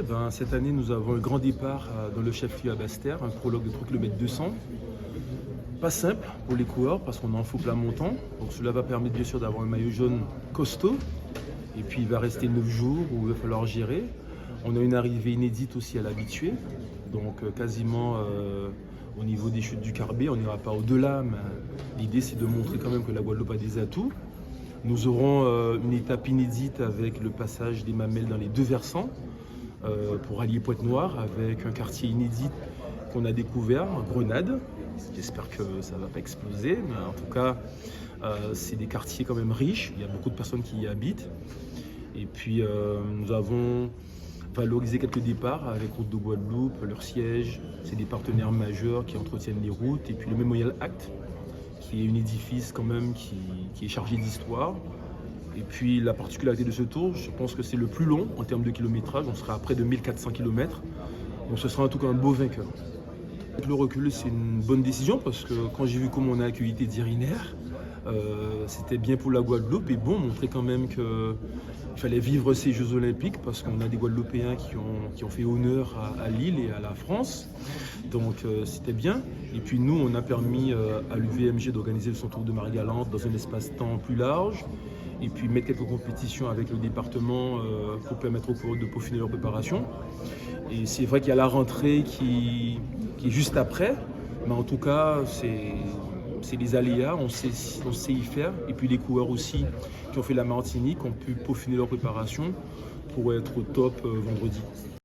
Ben, cette année, nous avons un grand départ dans le chef-lieu à Basse-Terre, un prologue de 3 km 200. Pas simple pour les coureurs parce qu'on est en faux plat montant. Donc cela va permettre bien sûr d'avoir un maillot jaune costaud. Et puis il va rester 9 jours où il va falloir gérer. On a une arrivée inédite aussi à l'habitué. Donc quasiment au niveau des chutes du Carbet, on n'ira pas au-delà. Mais l'idée c'est de montrer quand même que la Guadeloupe a des atouts. Nous aurons une étape inédite avec le passage des Mamelles dans les deux versants pour allier Pointe-Noire avec un quartier inédit qu'on a découvert, Grenade. J'espère que ça ne va pas exploser, mais en tout cas, c'est des quartiers quand même riches. Il y a beaucoup de personnes qui y habitent. Et puis, nous avons valorisé quelques départs avec Route de Guadeloupe, leur siège. C'est des partenaires majeurs qui entretiennent les routes. Et puis le Memorial Act, qui est un édifice quand même qui est chargé d'histoire. Et puis la particularité de ce tour, je pense que c'est le plus long en termes de kilométrage. On sera à près de 1400 km. Donc ce sera en tout cas un beau vainqueur. Avec le recul, c'est une bonne décision parce que quand j'ai vu comment on a accueilli Teddy Riner, c'était bien pour la Guadeloupe et bon, montrer quand même qu'il fallait vivre ces Jeux Olympiques parce qu'on a des Guadeloupéens qui ont fait honneur à Lille et à la France. Donc c'était bien. Et puis nous, on a permis à l'UVMG d'organiser son tour de Marie-Galante dans un espace-temps plus large. Et puis mettre quelques compétitions avec le département pour permettre aux coureurs de peaufiner leur préparation. Et c'est vrai qu'il y a la rentrée qui est juste après, mais en tout cas, c'est les aléas, on sait y faire. Et puis les coureurs aussi qui ont fait la Martinique ont pu peaufiner leur préparation pour être au top vendredi.